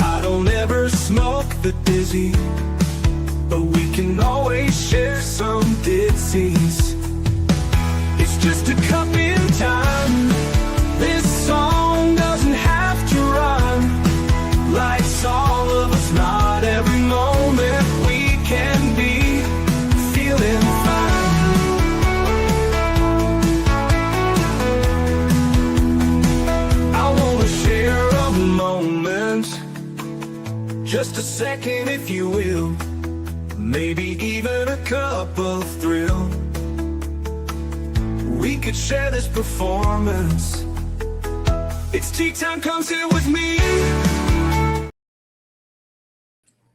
I don't ever smoke the dizzy, but we can always share some ditsies. It's just a cup in time. This song doesn't have to run. Life's all of us, not every moment we can be feeling fine. I wanna share a moment, just a second if you will, maybe even a cup of thrill. We could share this performance. It's tea time, come sit with me.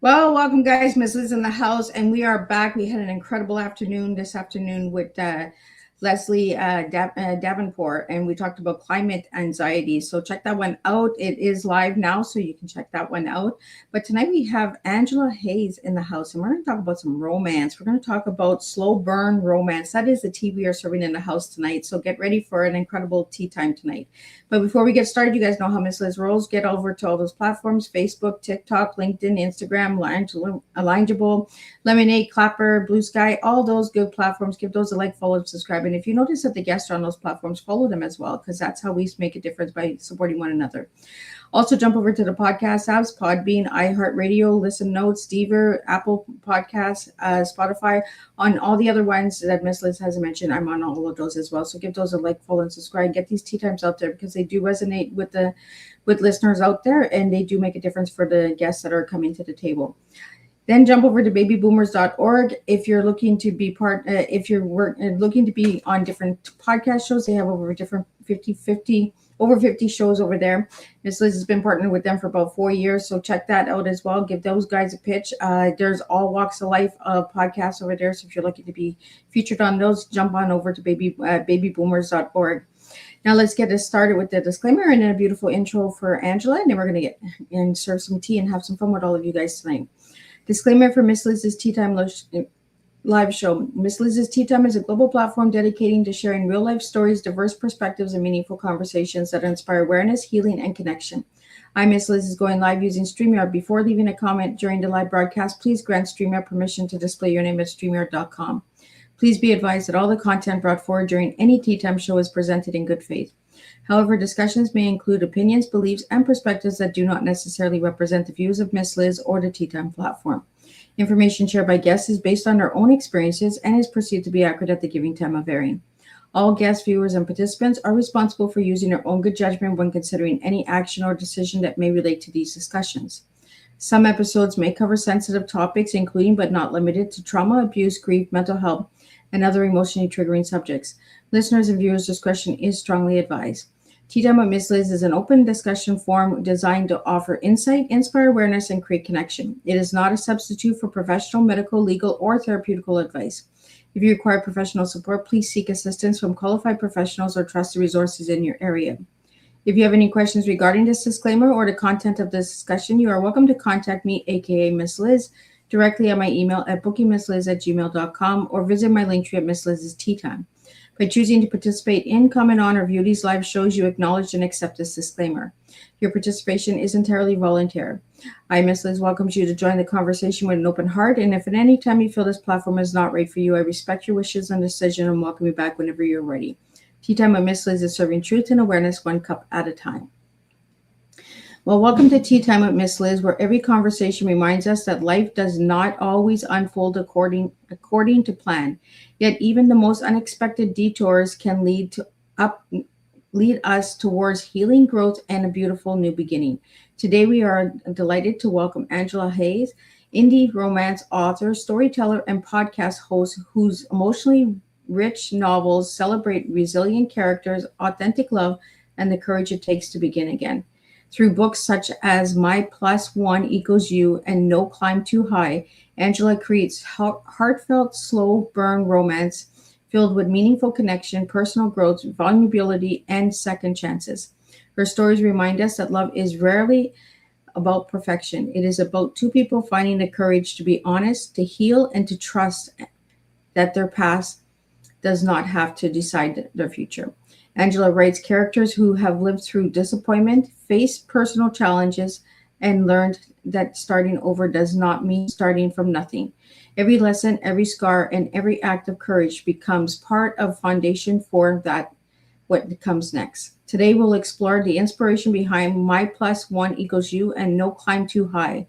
Well, welcome guys, Miss Liz in the house, and we are back. We had an incredible afternoon this afternoon with Leslie Davenport, and we talked about climate anxiety. So check that one out. It is live now, so you can check that one out. But tonight we have Angela Haas in the house, and we're going to talk about some romance. We're going to talk about slow burn romance. That is the tea we are serving in the house tonight. So get ready for an incredible tea time tonight. But before we get started, you guys know how Miss Liz rolls. Get over to all those platforms: Facebook, TikTok, LinkedIn, Instagram, Lineable, Lemonade, Clapper, Blue Sky, all those good platforms. Give those a like, follow, and subscribe. And if you notice that the guests are on those platforms, follow them as well, because that's how we make a difference, by supporting one another. Also, jump over to the podcast apps: Podbean, iHeartRadio, Listen Notes, Deezer, Apple Podcasts, Spotify. On all the other ones that Miss Liz has mentioned, I'm on all of those as well. So give those a like, follow, and subscribe. Get these tea times out there, because they do resonate with listeners out there, and they do make a difference for the guests that are coming to the table. Then jump over to babyboomers.org. If you're looking to be looking to be on different podcast shows, they have over 50 shows over there. Miss Liz has been partnered with them for about 4 years, so check that out as well. Give those guys a pitch. There's all walks of life of podcasts over there, so if you're looking to be featured on those, jump on over to babyboomers.org. Now let's get this started with the disclaimer and then a beautiful intro for Angela, and then we're going to get and serve some tea and have some fun with all of you guys tonight. Disclaimer for Miss Liz's Tea Time live show. Miss Liz's Tea Time is a global platform dedicating to sharing real life stories, diverse perspectives, and meaningful conversations that inspire awareness, healing, and connection. Miss Liz is going live using StreamYard. Before leaving a comment during the live broadcast, please grant StreamYard permission to display your name at StreamYard.com. Please be advised that all the content brought forward during any Tea Time show is presented in good faith. However, discussions may include opinions, beliefs, and perspectives that do not necessarily represent the views of Miss Liz or the Tea Time platform. Information shared by guests is based on their own experiences and is perceived to be accurate at the giving time of airing. All guests, viewers, and participants are responsible for using their own good judgment when considering any action or decision that may relate to these discussions. Some episodes may cover sensitive topics, including but not limited to trauma, abuse, grief, mental health, and other emotionally triggering subjects. Listeners' and viewers' discretion is strongly advised. Tea Time with Miss Liz is an open discussion forum designed to offer insight, inspire awareness, and create connection. It is not a substitute for professional, medical, legal, or therapeutical advice. If you require professional support, please seek assistance from qualified professionals or trusted resources in your area. If you have any questions regarding this disclaimer or the content of this discussion, you are welcome to contact me, aka Miss Liz, directly at my email at bookingmissliz@gmail.com, or visit my link tree at Miss Liz's Tea Time. By choosing to participate in, comment on, or view these live shows, you acknowledge and accept this disclaimer. Your participation is entirely voluntary. Miss Liz welcomes you to join the conversation with an open heart, and if at any time you feel this platform is not right for you, I respect your wishes and decision and welcome you back whenever you're ready. Tea Time with Miss Liz is serving truth and awareness one cup at a time. Well, welcome to Tea Time with Miss Liz, where every conversation reminds us that life does not always unfold according to plan. Yet even the most unexpected detours can lead us towards healing, growth, and a beautiful new beginning. Today, we are delighted to welcome Angela Haas, indie romance author, storyteller, and podcast host, whose emotionally rich novels celebrate resilient characters, authentic love, and the courage it takes to begin again. Through books such as My Plus One Equals You and No Climb Too High, Angela creates heartfelt, slow burn romance filled with meaningful connection, personal growth, vulnerability, and second chances. Her stories remind us that love is rarely about perfection. It is about two people finding the courage to be honest, to heal, and to trust that their past does not have to decide their future. Angela writes characters who have lived through disappointment, faced personal challenges, and learned that starting over does not mean starting from nothing. Every lesson, every scar, and every act of courage becomes part of foundation for that what comes next. Today we'll explore the inspiration behind My Plus One Equals You and No Climb Too High,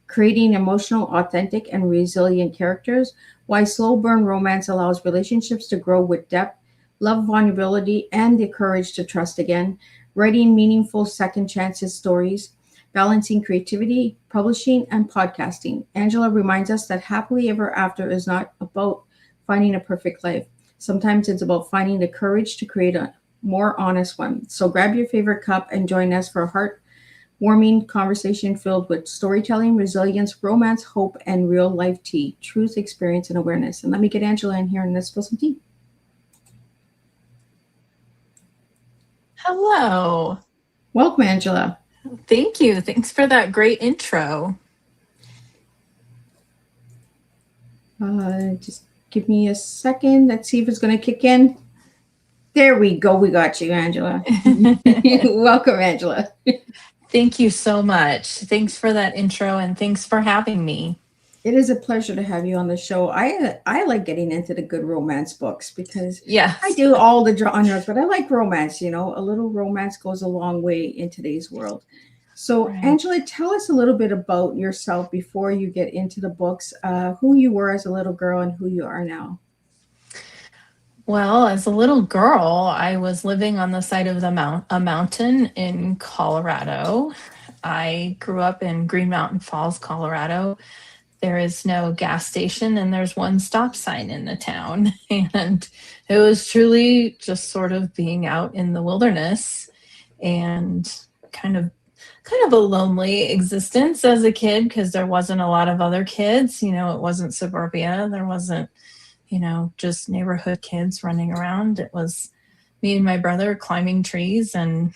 creating emotional, authentic, and resilient characters, why slow burn romance allows relationships to grow with depth, love, vulnerability, and the courage to trust again, writing meaningful second chances stories, balancing creativity, publishing, and podcasting. Angela reminds us that happily ever after is not about finding a perfect life. Sometimes it's about finding the courage to create a more honest one. So grab your favorite cup and join us for a heartwarming conversation filled with storytelling, resilience, romance, hope, and real life tea, truth, experience, and awareness. And let me get Angela in here and let's spill some tea. Hello. Welcome, Angela. Thank you. Thanks for that great intro. Just give me a second. Let's see if it's going to kick in. There we go. We got you, Angela. Welcome, Angela. Thank you so much. Thanks for that intro and thanks for having me. It is a pleasure to have you on the show. I like getting into the good romance books because I do all the genres, but I like romance. You know, a little romance goes a long way in today's world. So, right. Angela, tell us a little bit about yourself before you get into the books, who you were as a little girl and who you are now. Well, as a little girl, I was living on the side of a mountain in Colorado. I grew up in Green Mountain Falls, Colorado. There is no gas station and there's one stop sign in the town. And it was truly just sort of being out in the wilderness and kind of a lonely existence as a kid because there wasn't a lot of other kids. You know, it wasn't suburbia. There wasn't, you know, just neighborhood kids running around. It was me and my brother climbing trees and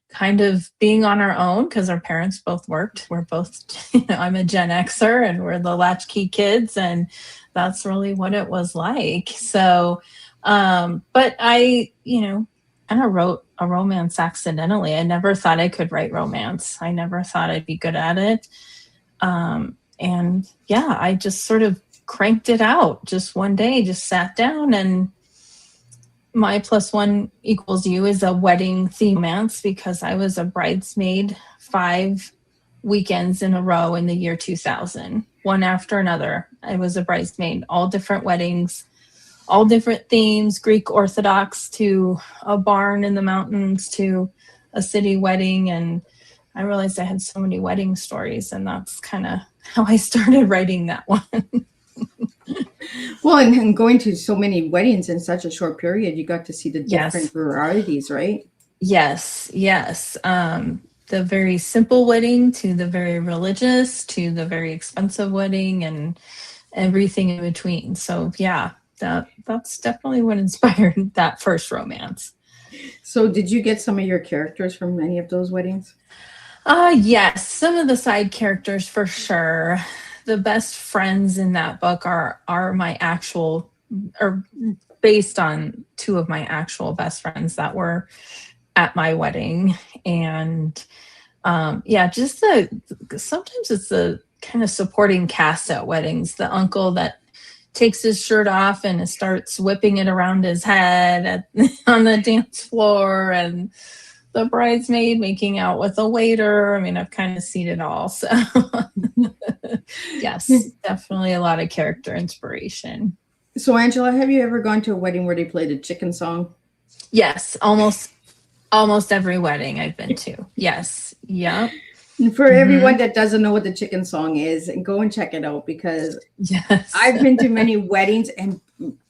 kind of being on our own because our parents both worked. We're both, you know, I'm a Gen Xer and we're the latchkey kids, and that's really what it was like. So, but I, you know, kind of wrote a romance accidentally. I never thought I could write romance. I never thought I'd be good at it. And yeah, I just sort of cranked it out just one day, just sat down, and My Plus One Equals You is a wedding theme romance because I was a bridesmaid 5 weekends in a row in the year 2000, one after another. I was a bridesmaid, all different weddings, all different themes, Greek Orthodox to a barn in the mountains to a city wedding. And I realized I had so many wedding stories, and that's kind of how I started writing that one. Well, and going to so many weddings in such a short period, you got to see the different varieties, right? Yes. The very simple wedding to the very religious to the very expensive wedding and everything in between. So yeah, that's definitely what inspired that first romance. So did you get some of your characters from any of those weddings? Yes, some of the side characters for sure. The best friends in that book are my actual, or based on 2 of my actual best friends that were at my wedding. And just sometimes it's the kind of supporting cast at weddings, the uncle that takes his shirt off and starts whipping it around his head on the dance floor, and the bridesmaid making out with a waiter. I mean, I've kind of seen it all. So yes, definitely a lot of character inspiration. So Angela, have you ever gone to a wedding where they played a chicken song? Yes, almost every wedding I've been to. Yes. Yeah. And for everyone that doesn't know what the chicken song is, go and check it out, because I've been to many weddings and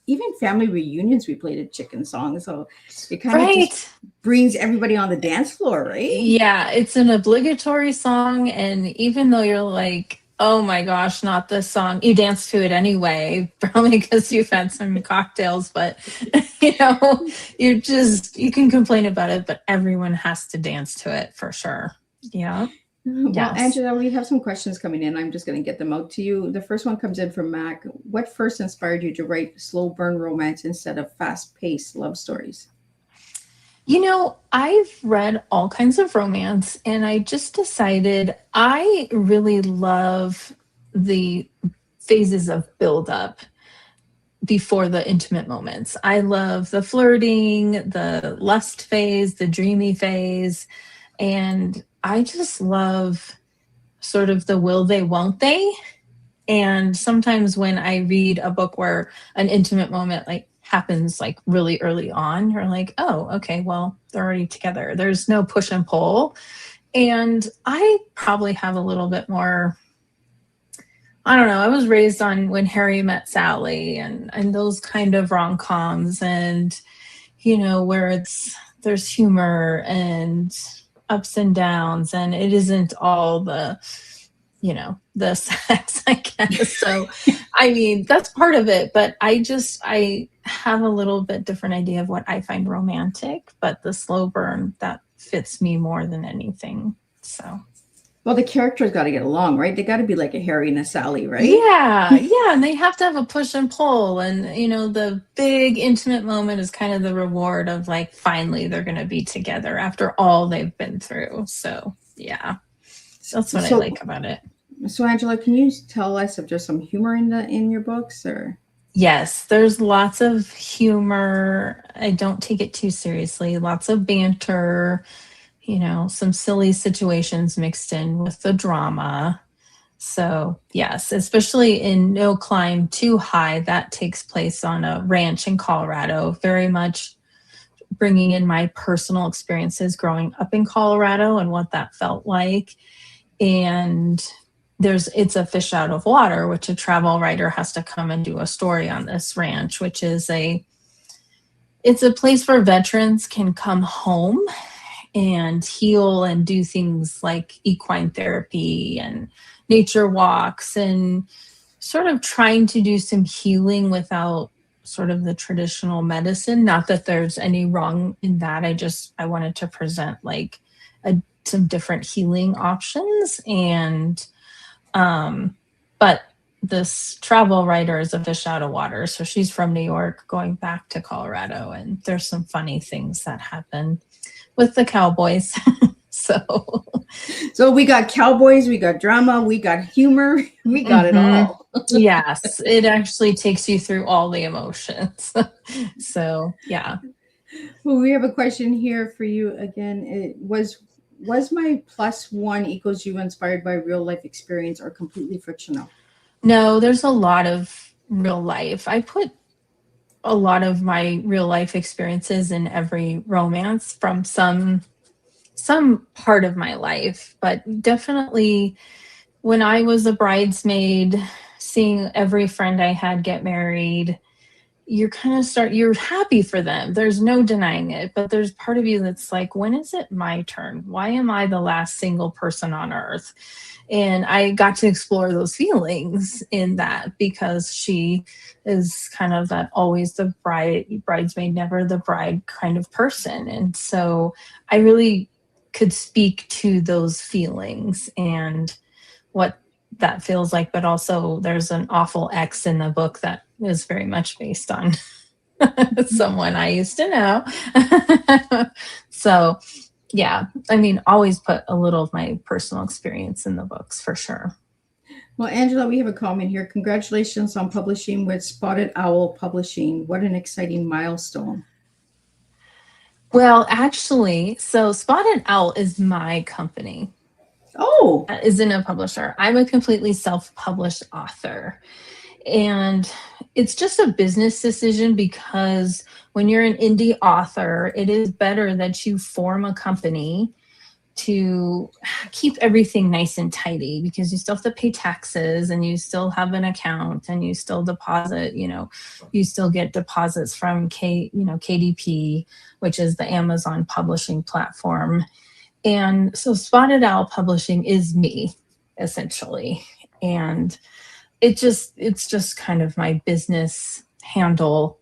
even family reunions. We played a chicken song. So it kind of just brings everybody on the dance floor, right? Yeah, it's an obligatory song. And even though you're like, oh my gosh, not this song, you dance to it anyway, probably because you've had some cocktails, but you know, you can complain about it, but everyone has to dance to it for sure. Yeah. Well, yes. Angela, we have some questions coming in. I'm just going to get them out to you. The first one comes in from Mac. What first inspired you to write slow burn romance instead of fast-paced love stories? I've read all kinds of romance, and I just decided I really love the phases of buildup before the intimate moments. I love the flirting, the lust phase, the dreamy phase, and I just love sort of the will they, won't they. And sometimes when I read a book where an intimate moment like happens like really early on, you're like, oh, okay, well, they're already together. There's no push and pull. And I probably have a little bit more, I don't know, I was raised on When Harry Met Sally and those kind of rom-coms, and where there's humor and ups and downs, and it isn't all the sex, I guess. So, I mean, that's part of it, but I have a little bit different idea of what I find romantic, but the slow burn, that fits me more than anything. So, Well, the characters got to get along, right? They got to be like a Harry and a Sally, right? yeah, and they have to have a push and pull, and the big intimate moment is kind of the reward of like finally they're going to be together after all they've been through. So, yeah. That's what I like about it. So, Angela, can you tell us if there's some humor in your books, or? Yes, there's lots of humor. I don't take it too seriously. Lots of banter, some silly situations mixed in with the drama. So, yes, especially in No Climb Too High, that takes place on a ranch in Colorado, very much bringing in my personal experiences growing up in Colorado and what that felt like. And it's a fish out of water, which a travel writer has to come and do a story on this ranch, which is it's a place where veterans can come home and heal and do things like equine therapy and nature walks and sort of trying to do some healing without sort of the traditional medicine. Not that there's any wrong in that. I wanted to present like some different healing options. And but this travel writer is a fish out of water. So she's from New York going back to Colorado, and there's some funny things that happen with the cowboys. So we got cowboys, we got drama, we got humor, we got it all. Yes, it actually takes you through all the emotions. So, yeah. Well, we have a question here for you again. It was my +1 equals you inspired by real life experience or completely fictional? No, there's a lot of real life. I put a lot of my real life experiences in every romance from some part of my life, but definitely when I was a bridesmaid, seeing every friend I had get married, you're happy for them. There's no denying it, but there's part of you that's like, when is it my turn? Why am I the last single person on earth? And I got to explore those feelings in that, because she is kind of that always the bridesmaid, never the bride kind of person. And so I really could speak to those feelings and what that feels like, but also there's an awful ex in the book that is very much based on someone I used to know. So, yeah, I mean, always put a little of my personal experience in the books for sure. Well, Angela, we have a comment here. Congratulations on publishing with Spotted Owl Publishing. What an exciting milestone. Well, actually, so Spotted Owl is my company. Oh, isn't a publisher. I'm a completely self-published author. And it's just a business decision, because when you're an indie author, it is better that you form a company to keep everything nice and tidy, because you still have to pay taxes and you still have an account and you still deposit, you still get deposits from KDP, which is the Amazon publishing platform. And so Spotted Owl Publishing is me, essentially. And it's just kind of my business handle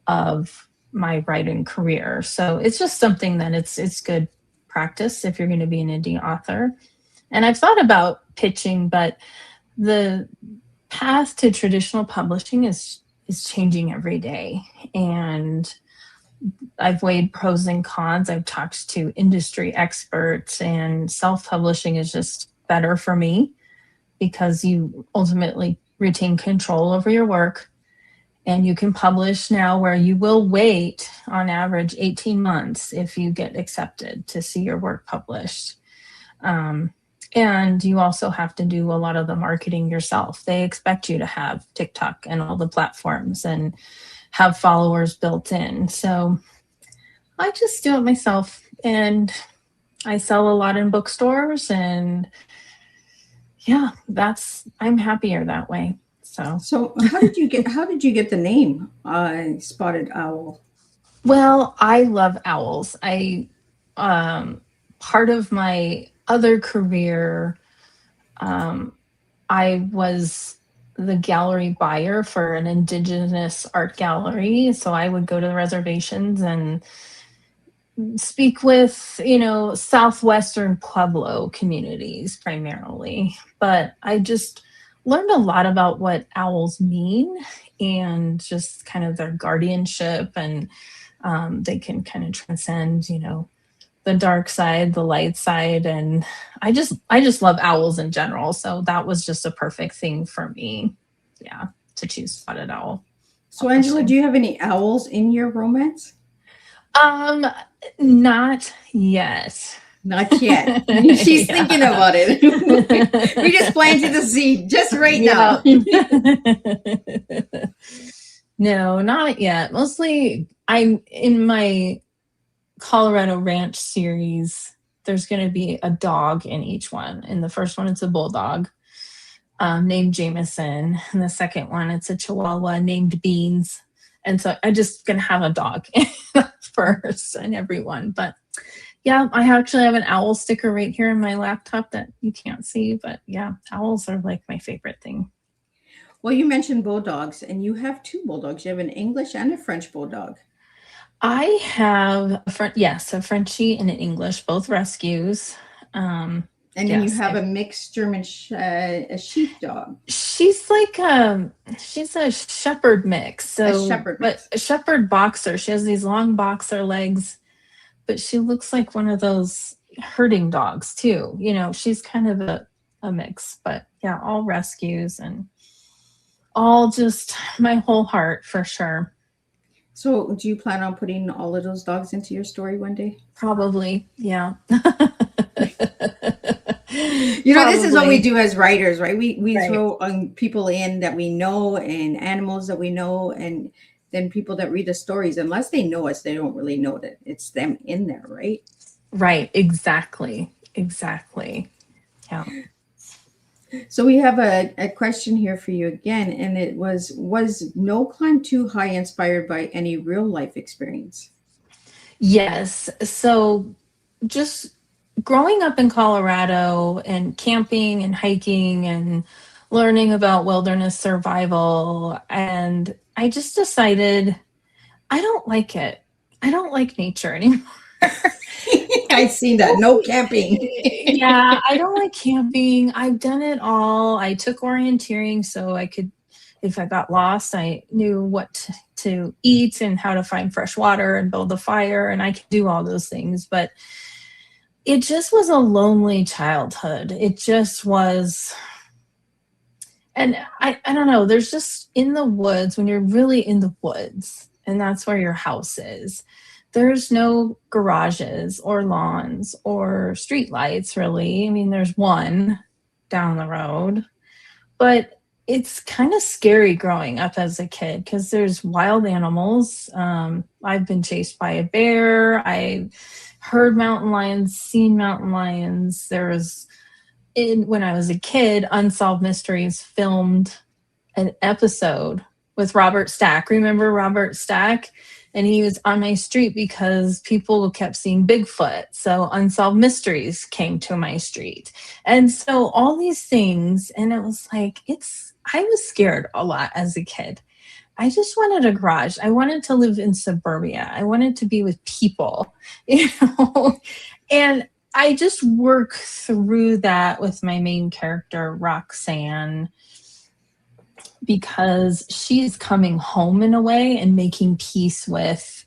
of my writing career. So it's just something that it's good practice if you're going to be an indie author. And I've thought about pitching, but the path to traditional publishing is changing every day. And I've weighed pros and cons. I've talked to industry experts, and self-publishing is just better for me because you ultimately retain control over your work, and you can publish now where you will wait on average 18 months if you get accepted to see your work published. And you also have to do a lot of the marketing yourself. They expect you to have TikTok and all the platforms and have followers built in. So I just do it myself, and I sell a lot in bookstores, and yeah, I'm happier that way. So how did you get the name Spotted Owl? Well, I love owls. Part of my other career, I was the gallery buyer for an indigenous art gallery. So I would go to the reservations and speak with, Southwestern Pueblo communities primarily. But I just learned a lot about what owls mean and just kind of their guardianship, and they can kind of transcend, the dark side, the light side. And I just love owls in general. So that was just a perfect thing for me. Yeah, to choose Spotted Owl. So Angela, do you have any owls in your romance? Not yet. Not yet. She's thinking about it. We just planted the seed just right now. No, not yet. Mostly I'm in my Colorado Ranch series. There's going to be a dog in each one. In the first one, it's a bulldog named Jameson. And the second one, it's a Chihuahua named Beans. And so I just going to have a dog first in every one. But yeah, I actually have an owl sticker right here in my laptop that you can't see. But yeah, owls are like my favorite thing. Well, you mentioned bulldogs, and you have two bulldogs. You have an English and a French bulldog. I have a Frenchie and an English, both rescues. And then you have a mixed German a sheepdog. She's like she's a shepherd mix. So but a shepherd boxer. She has these long boxer legs, but she looks like one of those herding dogs too. She's kind of a mix. But yeah, all rescues and all just my whole heart for sure. So do you plan on putting all of those dogs into your story one day? Probably, yeah. This is what we do as writers, right? We throw people in that we know and animals that we know, and then people that read the stories, unless they know us, they don't really know that it's them in there, right? Right, exactly. Yeah. So we have a question here for you again, and it was No Climb Too High inspired by any real life experience? Yes. So just growing up in Colorado and camping and hiking and learning about wilderness survival, and I just decided I don't like it. I don't like nature anymore. I've seen that. No camping. Yeah, I don't like camping. I've done it all. I took orienteering so I could, if I got lost, I knew what to eat and how to find fresh water and build a fire, and I could do all those things. But it just was a lonely childhood. It just was. And I don't know, there's just in the woods, when you're really in the woods, and that's where your house is, there's no garages or lawns or street lights, really. I mean, there's one down the road, but it's kind of scary growing up as a kid because there's wild animals. I've been chased by a bear. I heard mountain lions, seen mountain lions. There was, when I was a kid, Unsolved Mysteries filmed an episode with Robert Stack. Remember Robert Stack? And he was on my street because people kept seeing Bigfoot. So Unsolved Mysteries came to my street. And so all these things, and it was like, I was scared a lot as a kid. I just wanted a garage. I wanted to live in suburbia. I wanted to be with people, and I just work through that with my main character, Roxanne, because she's coming home in a way and making peace with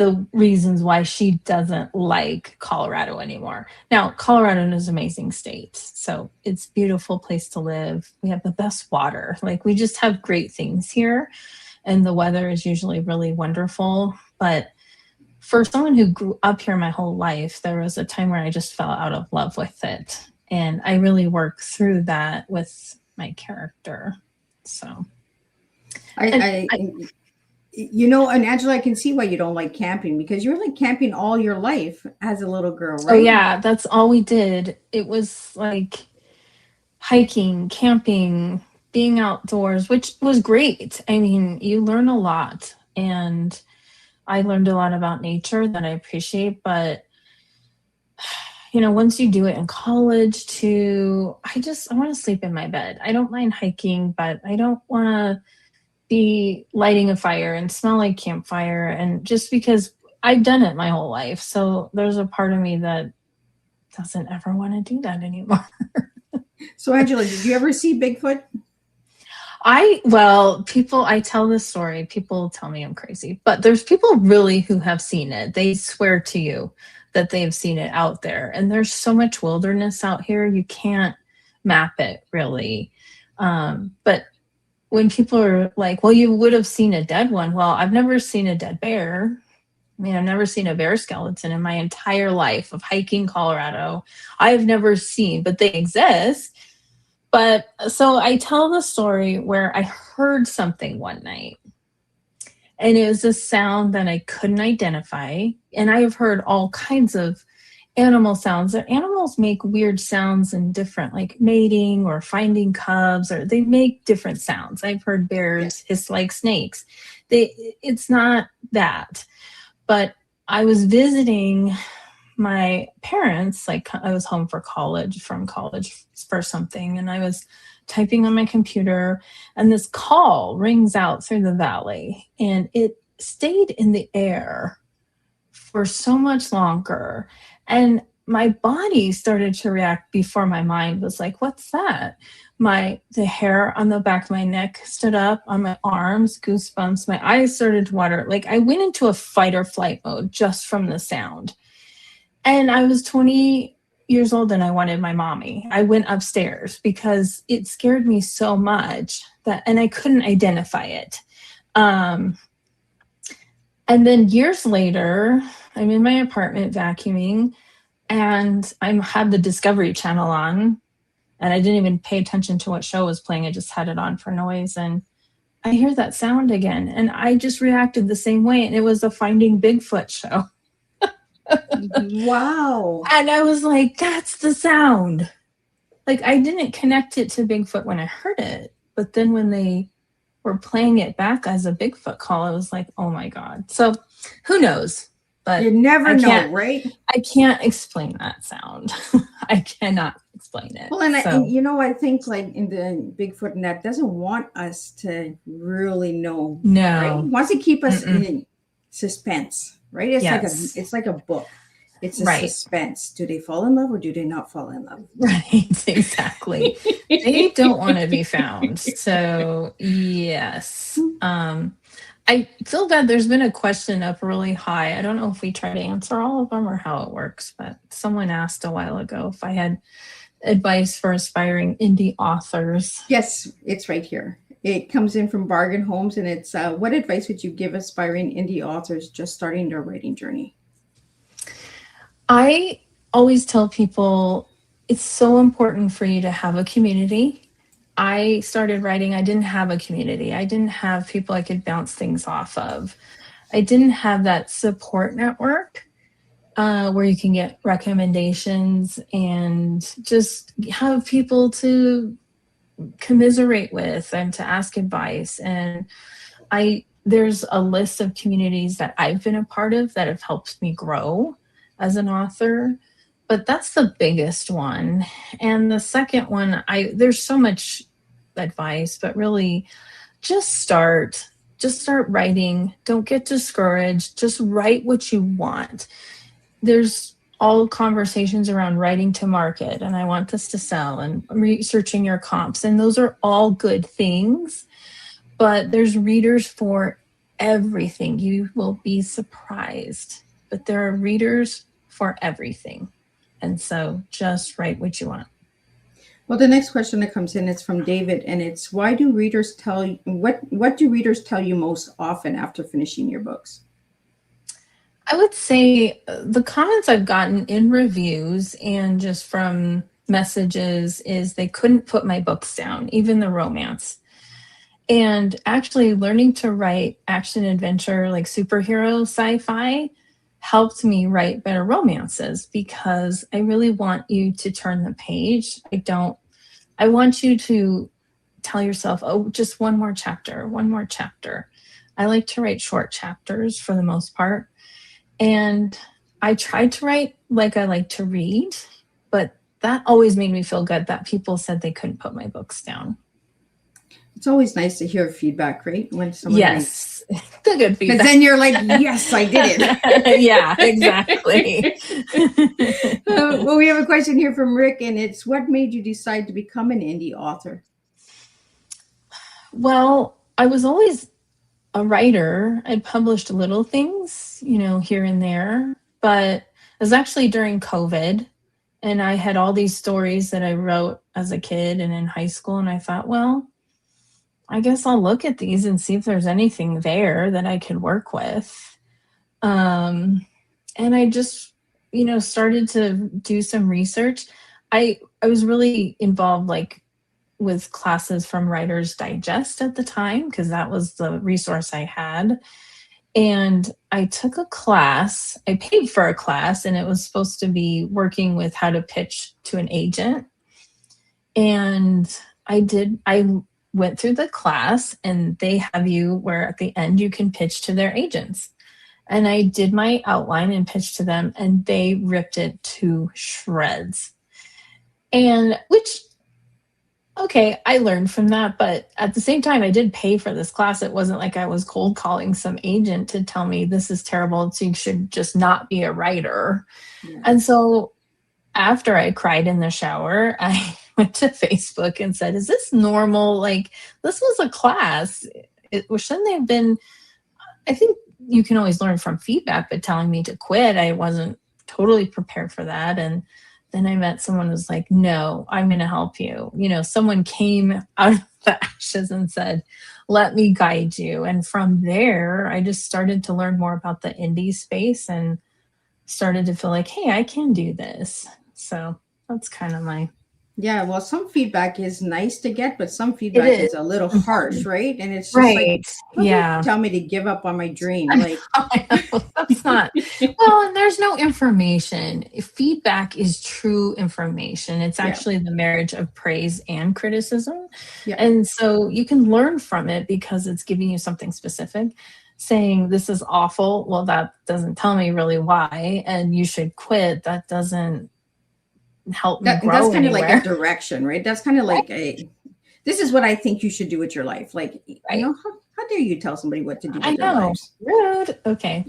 the reasons why she doesn't like Colorado anymore. Now, Colorado is an amazing state. So it's a beautiful place to live. We have the best water. Like, we just have great things here. And the weather is usually really wonderful. But for someone who grew up here my whole life, there was a time where I just fell out of love with it. And I really work through that with my character. So you know, and Angela, I can see why you don't like camping, because you were like camping all your life as a little girl, right? Oh yeah, that's all we did. It was like hiking, camping, being outdoors, which was great. I mean, you learn a lot, and I learned a lot about nature that I appreciate. But you know, once you do it in college too, I want to sleep in my bed. I don't mind hiking, but I don't want to be lighting a fire and smell like campfire. And just because I've done it my whole life. So there's a part of me that doesn't ever want to do that anymore. So Angela, did you ever see Bigfoot? I tell this story, people tell me I'm crazy, but there's people really who have seen it. They swear to you that they've seen it out there. And there's so much wilderness out here, you can't map it really. But when people are like, well, you would have seen a dead one. Well, I've never seen a dead bear. I mean, I've never seen a bear skeleton in my entire life of hiking Colorado. I've never seen, but they exist. But so I tell the story where I heard something one night, and it was a sound that I couldn't identify. And I have heard all kinds of animal sounds. Animals make weird sounds and different, like mating or finding cubs, or they make different sounds. I've heard bears hiss like snakes. It's not that. But I was visiting my parents, like I was home from college for something, and I was typing on my computer, and this call rings out through the valley, and it stayed in the air for so much longer. And my body started to react before my mind was like, what's that? The hair on the back of my neck stood up, on my arms, goosebumps, my eyes started to water. Like, I went into a fight or flight mode just from the sound. And I was 20 years old and I wanted my mommy. I went upstairs because it scared me so much and I couldn't identify it. And then years later, I'm in my apartment vacuuming, and I had the Discovery Channel on, and I didn't even pay attention to what show was playing. I just had it on for noise, and I hear that sound again, and I just reacted the same way, and it was a Finding Bigfoot show. Wow. And I was like, that's the sound. Like, I didn't connect it to Bigfoot when I heard it, but then when they were playing it back as a Bigfoot call, I was like, oh my God. So who knows? But you never know, right? I can't explain that sound. I cannot explain it. Well, and I think like in the Bigfoot net doesn't want us to really know. No. Right? It wants to keep us in suspense, right? Yes. It's like a book. It's a right. suspense. Do they fall in love or do they not fall in love? Right, exactly. They don't want to be found. So yes. I feel bad. There's been a question up really high. I don't know if we try to answer all of them or how it works, but someone asked a while ago if I had advice for aspiring indie authors. Yes, it's right here. It comes in from Bargain Homes, and it's what advice would you give aspiring indie authors just starting their writing journey? I always tell people it's so important for you to have a community. I started writing, I didn't have a community. I didn't have people I could bounce things off of. I didn't have that support network where you can get recommendations and just have people to commiserate with and to ask advice. And there's a list of communities that I've been a part of that have helped me grow as an author, but that's the biggest one. And the second one, there's so much advice, but really just start writing. Don't get discouraged. Just write what you want. There's all conversations around writing to market, and I want this to sell, and researching your comps. And those are all good things, but there's readers for everything. You will be surprised. But there are readers for everything. And so just write what you want. Well, the next question that comes in is from David, and it's, why do readers tell you, what do readers tell you most often after finishing your books? I would say the comments I've gotten in reviews and just from messages is they couldn't put my books down, even the romance. And actually learning to write action adventure, like superhero sci-fi, helped me write better romances, because I really want you to turn the page. I want you to tell yourself, oh, just one more chapter, one more chapter. I like to write short chapters for the most part. And I tried to write like I like to read, but that always made me feel good that people said they couldn't put my books down. It's always nice to hear feedback, right? When someone Yes, the good feedback. because then you're like, yes, I did it. Yeah, exactly. Well, we have a question here from Rick, and it's, what made you decide to become an indie author? Well, I was always a writer. I'd published little things, here and there, but it was actually during COVID, and I had all these stories that I wrote as a kid and in high school, and I thought, well, I guess I'll look at these and see if there's anything there that I could work with. And I just, started to do some research. I was really involved, like, with classes from Writer's Digest at the time, because that was the resource I had. And I took a class, I paid for a class, and it was supposed to be working with how to pitch to an agent. And I went through the class, and they have you where at the end you can pitch to their agents. And I did my outline and pitched to them, and they ripped it to shreds. And okay, I learned from that, but at the same time, I did pay for this class. It wasn't like I was cold calling some agent to tell me this is terrible, so you should just not be a writer. Yeah. And so after I cried in the shower, I went to Facebook and said, is this normal? Like, this was a class. Shouldn't they have been? I think you can always learn from feedback, but telling me to quit, I wasn't totally prepared for that. And then I met someone who was like, no, I'm going to help you. Someone came out of the ashes and said, let me guide you. And from there, I just started to learn more about the indie space and started to feel like, hey, I can do this. So that's kind of my... Yeah, well, some feedback is nice to get, but some feedback is a little harsh, right? And it's just like, yeah, tell me to give up on my dream. Like, that's not well, and there's no information. Feedback is true information. It's actually the marriage of praise and criticism. Yeah. And so you can learn from it because it's giving you something specific. Saying this is awful, well, that doesn't tell me really why, and you should quit. That doesn't help me grow. That's kind of like a direction, right? That's kind of like this is what I think you should do with your life. Like, how dare you tell somebody what to do with their lives? Rude. Okay.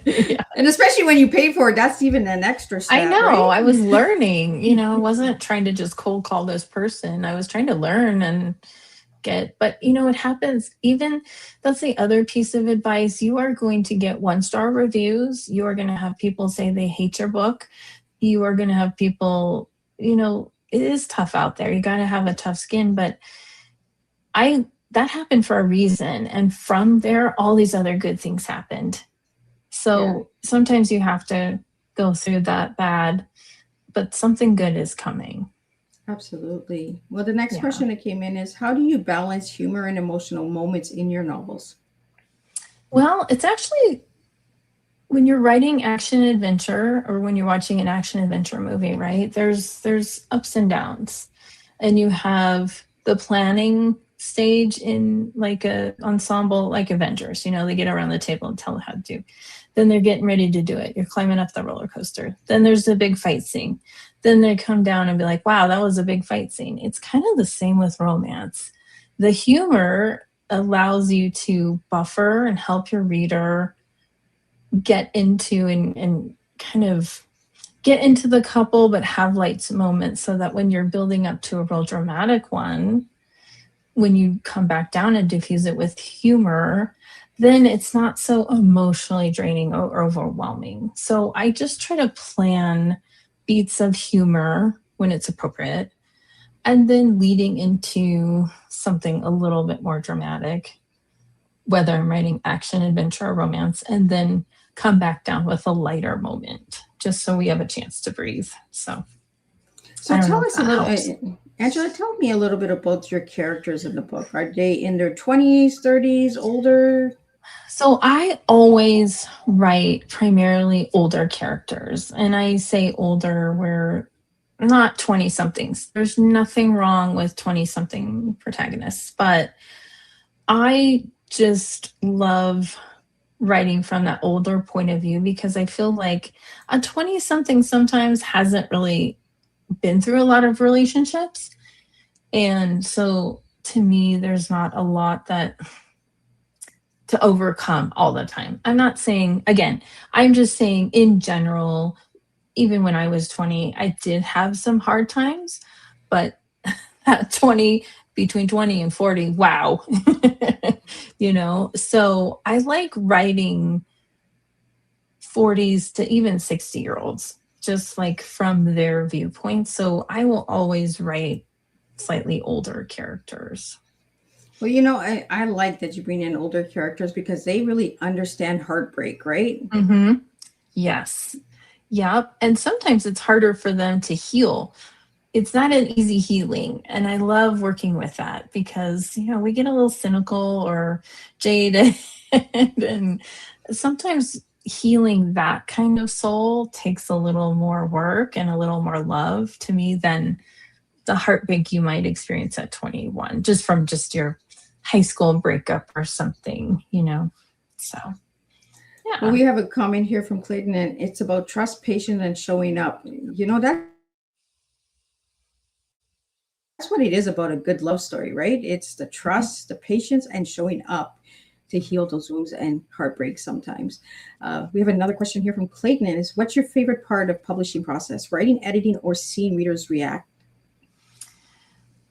Yeah. And especially when you pay for it, that's even an extra step. I know. Right? I was learning, I wasn't trying to just cold call this person. I was trying to learn and but it happens. Even that's the other piece of advice. You are going to get 1-star reviews. You are going to have people say they hate your book. You are going to have people, it is tough out there. You got to have a tough skin, but that happened for a reason. And from there, all these other good things happened. So sometimes you have to go through that bad, but something good is coming. Absolutely. Well, the next question that came in is, how do you balance humor and emotional moments in your novels? Well, it's actually when you're writing action adventure or when you're watching an action adventure movie, right? There's ups and downs, and you have the planning stage in like a ensemble, like Avengers, they get around the table and tell how to do. Then they're getting ready to do it. You're climbing up the roller coaster. Then there's the big fight scene. Then they come down and be like, wow, that was a big fight scene. It's kind of the same with romance. The humor allows you to buffer and help your reader get into and kind of get into the couple, but have light moments so that when you're building up to a real dramatic one, when you come back down and diffuse it with humor, then it's not so emotionally draining or overwhelming. So I just try to plan beats of humor when it's appropriate, and then leading into something a little bit more dramatic, whether I'm writing action, adventure, or romance, and then come back down with a lighter moment, just so we have a chance to breathe. So So I don't know tell if us a that little, helps. Angela, tell me a little bit about your characters in the book. Are they in their 20s, 30s, older? So I always write primarily older characters, and I say older where not 20 somethings. There's nothing wrong with 20 something protagonists, but I just love writing from that older point of view because I feel like a 20 something sometimes hasn't really been through a lot of relationships. And so to me, there's not a lot that to overcome all the time. I'm not saying, again, I'm just saying in general, even when I was 20, I did have some hard times, but at 20, between 20 and 40, wow. So I like writing 40s to even 60-year-olds, just like from their viewpoint. So I will always write slightly older characters. Well, I like that you bring in older characters because they really understand heartbreak, right? Mm-hmm. Yes. Yep. And sometimes it's harder for them to heal. It's not an easy healing. And I love working with that because, we get a little cynical or jaded. And sometimes healing that kind of soul takes a little more work and a little more love to me than the heartbreak you might experience at 21, just from just your high school breakup or something. So, Well, yeah. we have a comment here from Clayton, and it's about trust, patience, and showing up. That's what it is about a good love story, right? It's the trust, the patience, and showing up to heal those wounds and heartbreak sometimes. We have another question here from Clayton, and is what's your favorite part of publishing process? Writing, editing, or seeing readers react?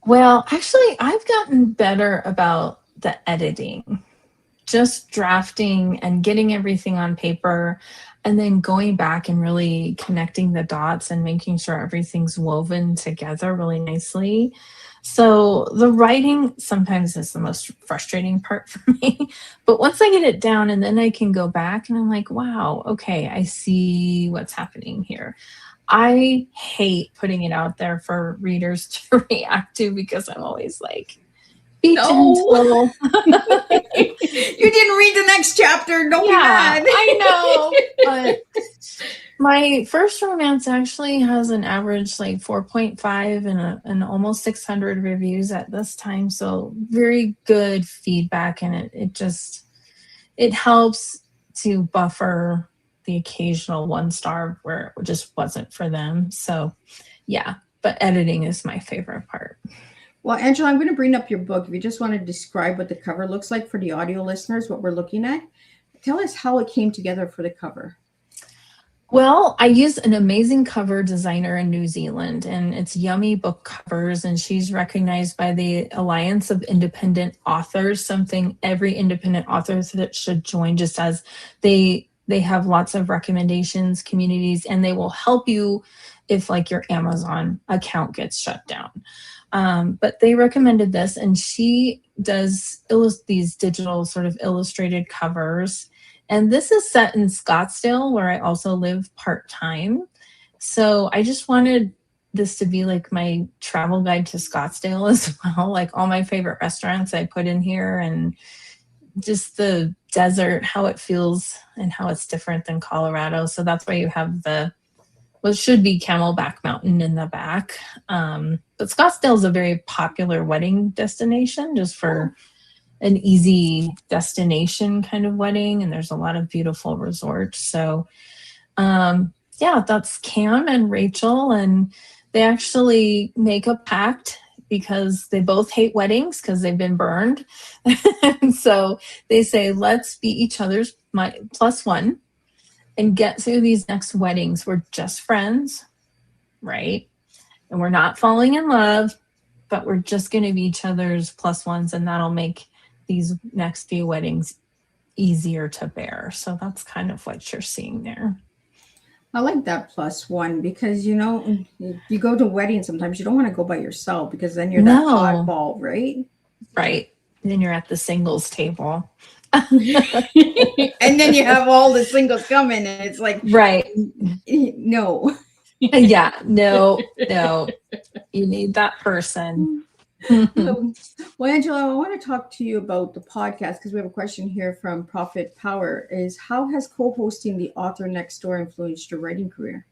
Well, actually, I've gotten better about the editing, just drafting and getting everything on paper, and then going back and really connecting the dots and making sure everything's woven together really nicely. So the writing sometimes is the most frustrating part for me. But once I get it down and then I can go back and I'm like, wow, okay, I see what's happening here. I hate putting it out there for readers to react to because I'm always like, be No, gentle. you didn't read the next chapter. Don't be Yeah, mad. I know. But my first romance actually has an average like 4.5 and almost 600 reviews at this time. So very good feedback, and it helps to buffer the occasional 1 star where it just wasn't for them. So yeah, but editing is my favorite part. Well, Angela, I'm going to bring up your book. If you just want to describe what the cover looks like for the audio listeners, what we're looking at, tell us how it came together for the cover. Well, I use an amazing cover designer in New Zealand, and it's Yummy Book Covers, and she's recognized by the Alliance of Independent Authors, something every independent author that should join, just as they have lots of recommendations, communities, and they will help you if like your Amazon account gets shut down. But they recommended this, and she does these digital sort of illustrated covers. And this is set in Scottsdale, where I also live part-time. So I just wanted this to be like my travel guide to Scottsdale as well. Like all my favorite restaurants I put in here, and just the desert, how it feels and how it's different than Colorado. So that's why you have what should be Camelback Mountain in the back. But Scottsdale is a very popular wedding destination just for an easy destination kind of wedding. And there's a lot of beautiful resorts. So yeah, that's Cam and Rachel. And they actually make a pact because they both hate weddings because they've been burned. And so they say, let's be each other's plus one and get through these next weddings. We're just friends, right? And we're not falling in love, but we're just going to be each other's plus ones, and that'll make these next few weddings easier to bear. So that's kind of what you're seeing there. I like that +1 because, you know, you go to weddings sometimes you don't want to go by yourself because then you're that oddball, right? Right. Then you're at the singles table. And then you have all the singles coming and it's like, right. No. Yeah. No. You need that person. Well, Angela, I want to talk to you about the podcast because we have a question here from Prophet Power is how has co-hosting the author next door influenced your writing career?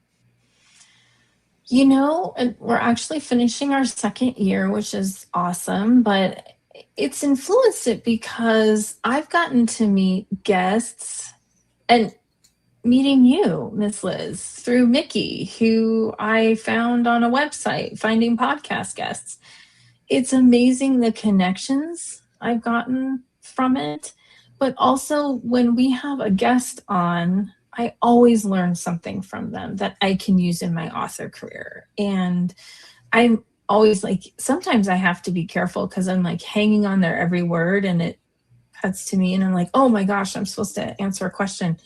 You know, and we're actually finishing our second year, which is awesome, but it's influenced it because I've gotten to meet guests and meeting you, Miss Liz, through Mickey, who I found on a website, finding podcast guests. It's amazing the connections I've gotten from it. But also when we have a guest on, I always learn something from them that I can use in my author career. And I'm always like, sometimes I have to be careful because I'm like hanging on their every word and it cuts to me and I'm like, oh my gosh, I'm supposed to answer a question,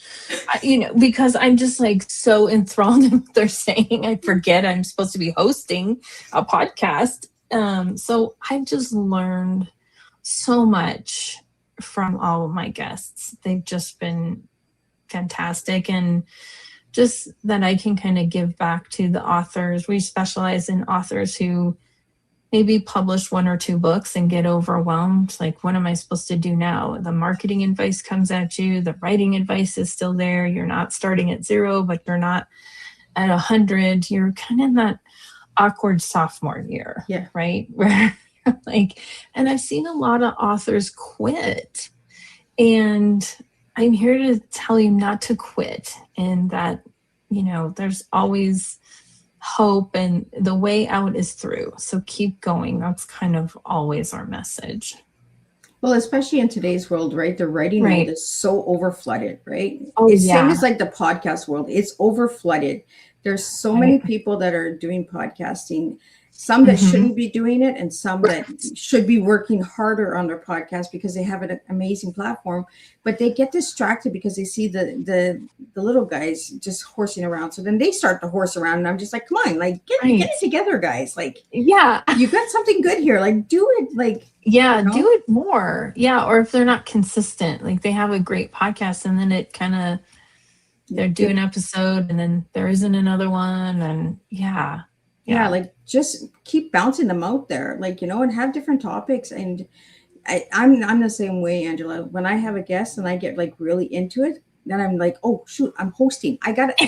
because I'm just like so enthralled in what they're saying. I forget I'm supposed to be hosting a podcast. So I've just learned so much from all of my guests. They've just been fantastic. And just that I can kind of give back to the authors. We specialize in authors who maybe publish 1 or 2 books and get overwhelmed. Like, what am I supposed to do now? The marketing advice comes at you. The writing advice is still there. You're not starting at 0, but you're not at 100. You're kind of in that awkward sophomore year, right? Where like, and I've seen a lot of authors quit. And I'm here to tell you not to quit and that, there's always hope and the way out is through. So keep going. That's kind of always our message. Well, especially in today's world, right? The writing world is so overflooded, right? Oh, it's same as like the podcast world. It's overflooded. There's so many people that are doing podcasting, some that shouldn't be doing it and some that should be working harder on their podcast because they have an amazing platform, but they get distracted because they see the little guys just horsing around. So then they start to horse around and I'm just like, come on, like get it together, guys. Like, you got something good here. Like do it. Like, do it more. Yeah. Or if they're not consistent, like they have a great podcast and then it kind of, they're doing an episode and then there isn't another one. And yeah, like just keep bouncing them out there, like, and have different topics. And I'm the same way, Angela. When I have a guest and I get like really into it, then I'm like, oh shoot, I'm hosting. I got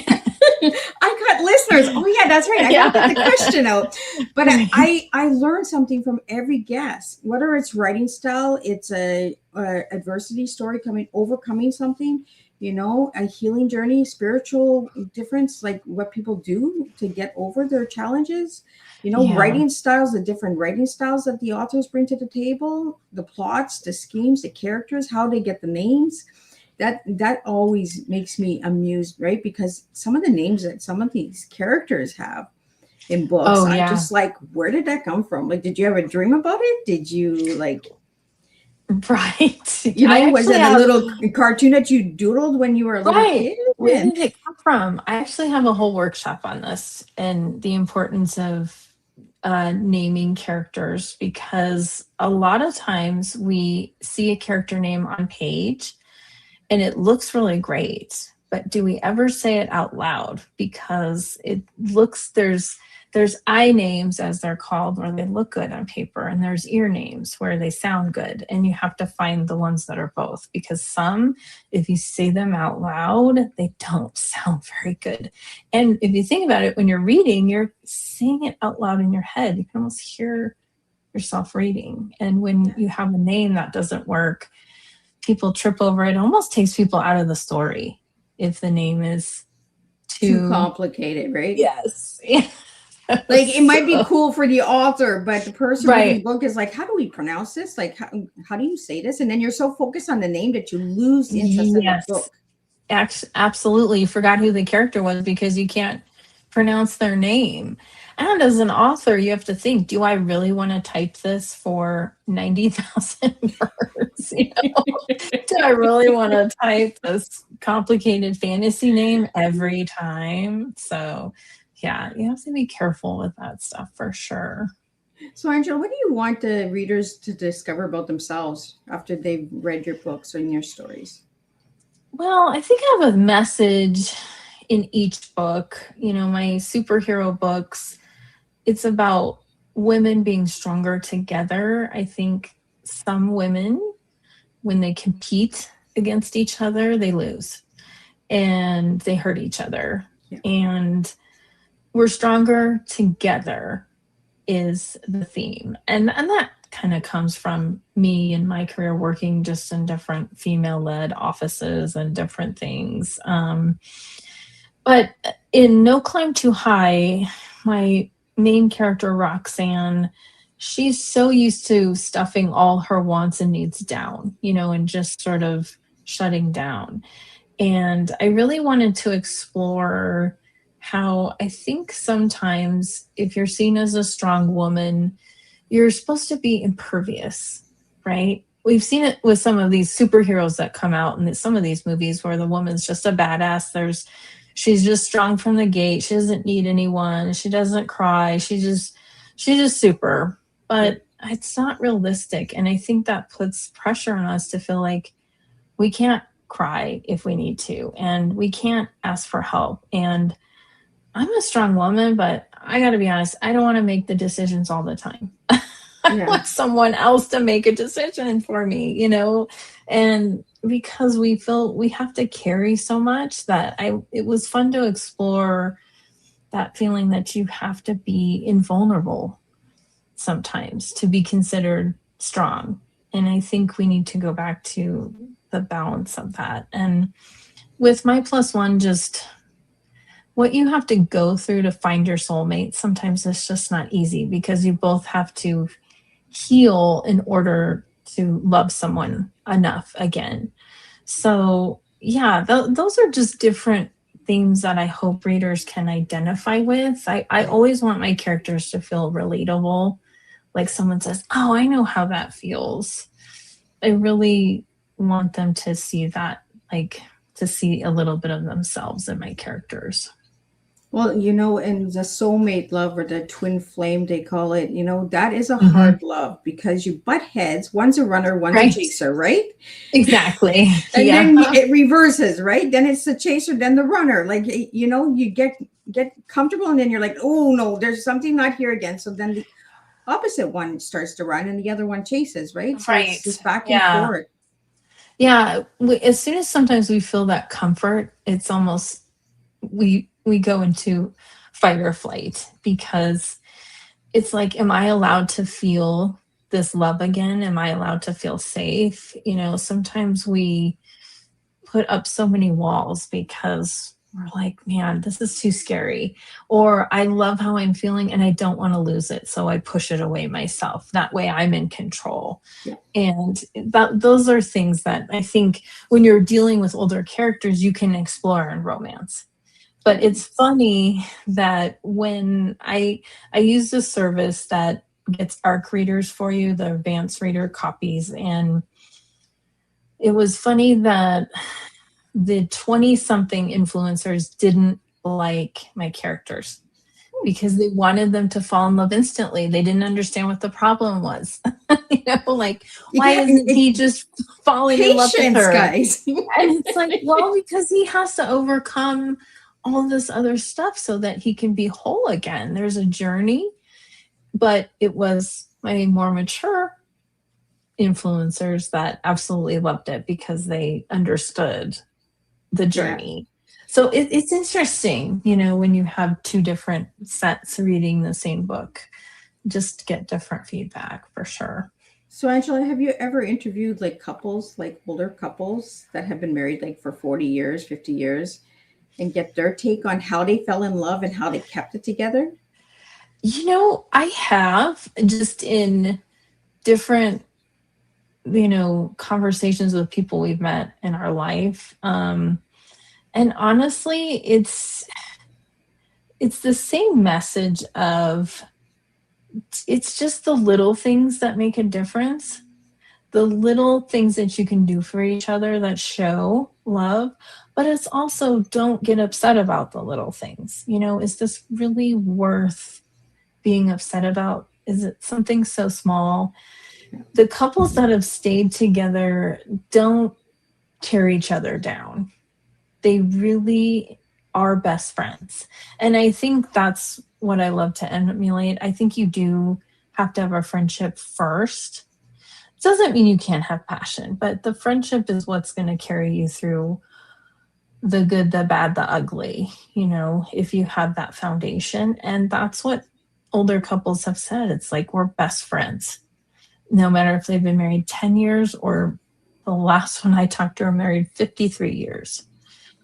listeners. Oh yeah, that's right. I got to get the question out. But I learned something from every guest, whether it's writing style, it's a adversity story overcoming something. A healing journey, spiritual difference, like what people do to get over their challenges, writing styles, the different writing styles that the authors bring to the table, the plots, the schemes, the characters, how they get the names. That always makes me amused, right? Because some of the names that some of these characters have in books, I'm just like, where did that come from? Like, did you have a dream about it? Did you like... Right. Was it a little cartoon that you doodled when you were a little kid? Where did it come from? I actually have a whole workshop on this and the importance of naming characters, because a lot of times we see a character name on page and it looks really great, but do we ever say it out loud? Because there's eye names, as they're called, where they look good on paper, and there's ear names where they sound good. And you have to find the ones that are both, because some, if you say them out loud, they don't sound very good. And if you think about it, when you're reading, you're saying it out loud in your head. You can almost hear yourself reading. And when you have a name that doesn't work, people trip over it. It almost takes people out of the story if the name is too complicated, right? Yes. Like it might be cool for the author, but the person reading the book is like, how do we pronounce this? Like, how do you say this? And then you're so focused on the name that you lose interest in the book. Absolutely. You forgot who the character was because you can't pronounce their name. And as an author, you have to think, do I really want to type this for 90,000 words? Do I really want to type this complicated fantasy name every time? So, yeah, you have to be careful with that stuff for sure. So, Angela, what do you want the readers to discover about themselves after they've read your books and your stories? Well, I think I have a message in each book. My superhero books, it's about women being stronger together. I think some women, when they compete against each other, they lose and they hurt each other. Yeah. And we're stronger together is the theme. And that kind of comes from me and my career working just in different female-led offices and different things. But in No Climb Too High, my main character, Roxanne, she's so used to stuffing all her wants and needs down, and just sort of shutting down. And I really wanted to explore how I think sometimes if you're seen as a strong woman, you're supposed to be impervious, right? We've seen it with some of these superheroes that come out in some of these movies where the woman's just a badass. She's just strong from the gate. She doesn't need anyone. She doesn't cry. She's just super. But it's not realistic. And I think that puts pressure on us to feel like we can't cry if we need to, and we can't ask for help. And I'm a strong woman, but I got to be honest, I don't want to make the decisions all the time. I want someone else to make a decision for me, and because we feel we have to carry so much that it was fun to explore that feeling that you have to be invulnerable sometimes to be considered strong. And I think we need to go back to the balance of that. And with My Plus One, just what you have to go through to find your soulmate, sometimes it's just not easy because you both have to heal in order to love someone enough again. So yeah, those are just different themes that I hope readers can identify with. I always want my characters to feel relatable. Like someone says, oh, I know how that feels. I really want them to see that, like to see a little bit of themselves in my characters. Well, in the soulmate love or the twin flame, they call it, that is a hard love because you butt heads. One's a runner, one's a chaser, right? Exactly. And then it reverses, right? Then it's the chaser, then the runner. Like, you get comfortable and then you're like, oh no, there's something not here again. So then the opposite one starts to run and the other one chases, right? So it's just back and forth. Yeah. As soon as sometimes we feel that comfort, it's almost, we go into fight or flight because it's like, am I allowed to feel this love again? Am I allowed to feel safe? Sometimes we put up so many walls because we're like, man, this is too scary. Or I love how I'm feeling and I don't want to lose it. So I push it away myself. That way I'm in control. Yeah. And those are things that I think when you're dealing with older characters, you can explore in romance. But it's funny that when I use this service that gets ARC readers for you, the advanced reader copies, and it was funny that the 20-something influencers didn't like my characters because they wanted them to fall in love instantly. They didn't understand what the problem was. Why isn't he just falling in love with her? Guys. And it's like, well, because he has to overcome all this other stuff so that he can be whole again. There's a journey, but it was my more mature influencers that absolutely loved it because they understood the journey. Yeah. So it's interesting, when you have two different sets reading the same book, just get different feedback for sure. So Angela, have you ever interviewed couples, older couples that have been married for 40 years, 50 years, and get their take on how they fell in love and how they kept it together? I have, just in different, conversations with people we've met in our life. And honestly, it's the same message of it's just the little things that make a difference. The little things that you can do for each other that show love, but it's also don't get upset about the little things. Is this really worth being upset about? Is it something so small? The couples that have stayed together don't tear each other down. They really are best friends. And I think that's what I love to emulate. I think you do have to have a friendship first. It doesn't mean you can't have passion, but the friendship is what's going to carry you through the good, the bad, the ugly, if you have that foundation. And that's what older couples have said. It's like, we're best friends. No matter if they've been married 10 years or the last one I talked to are married 53 years.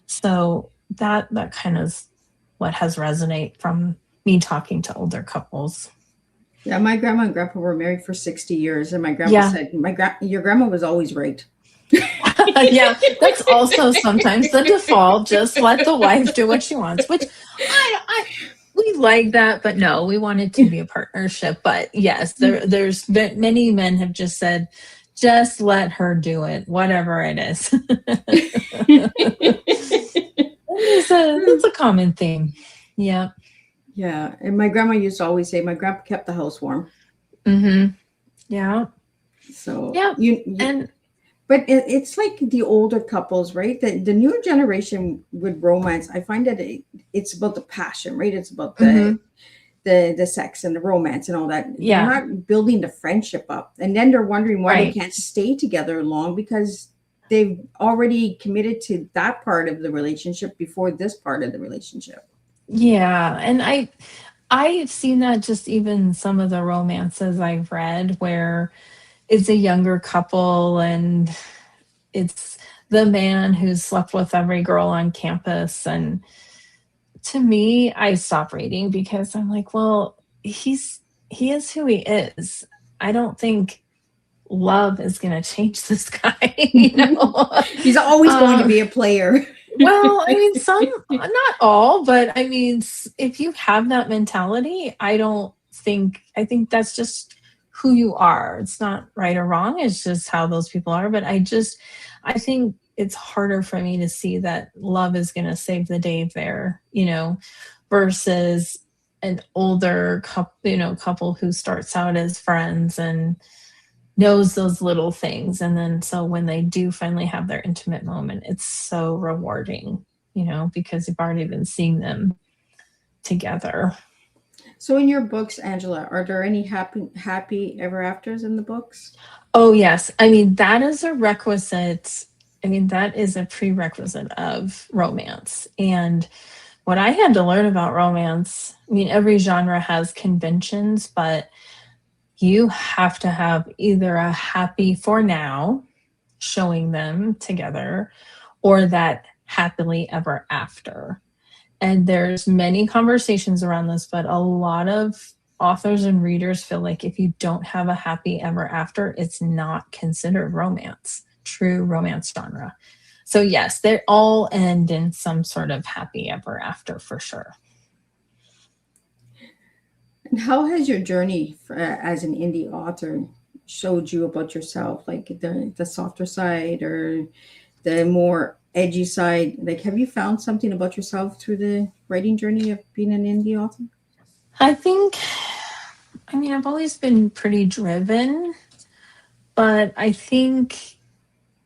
So that kind of is what has resonated from me talking to older couples. Yeah, my grandma and grandpa were married for 60 years, and my grandpa said, your grandma was always right. Yeah, that's also sometimes the default. Just let the wife do what she wants, which we like that, but no, we want it to be a partnership. But yes, there's many men have just said, just let her do it, whatever it is. It's a common theme. Yeah. Yeah. And my grandma used to always say, my grandpa kept the house warm. Mm-hmm. Yeah. So, yeah. But it's like the older couples, right? The new generation with romance, I find that it's about the passion, right? It's about the sex and the romance and all that. Yeah. They're not building the friendship up. And then they're wondering why they can't stay together long, because they've already committed to that part of the relationship before this part of the relationship. Yeah. And I've seen that just even some of the romances I've read where it's a younger couple and it's the man who's slept with every girl on campus. And to me, I stop reading because I'm like, well, he is who he is. I don't think love is going to change this guy. He's always going to be a player. Well, I mean, some, not all, but I mean, if you have that mentality, I think that's just who you are. It's not right or wrong. It's just how those people are. But I think it's harder for me to see that love is going to save the day there, versus an older couple who starts out as friends and knows those little things. And then so when they do finally have their intimate moment, it's so rewarding, because you've already been seeing them together. So in your books, Angela, are there any happy ever afters in the books? Oh, yes. I mean, that is a requisite. I mean, that is a prerequisite of romance. And what I had to learn about romance, I mean, every genre has conventions, but you have to have either a happy for now showing them together or that happily ever after. And there's many conversations around this, but a lot of authors and readers feel like if you don't have a happy ever after, it's not considered romance, true romance genre. So yes, they all end in some sort of happy ever after for sure. And how has your journey as an indie author showed you about yourself, like the softer side or the more edgy side? Like, have you found something about yourself through the writing journey of being an indie author? I mean, I've always been pretty driven, but I think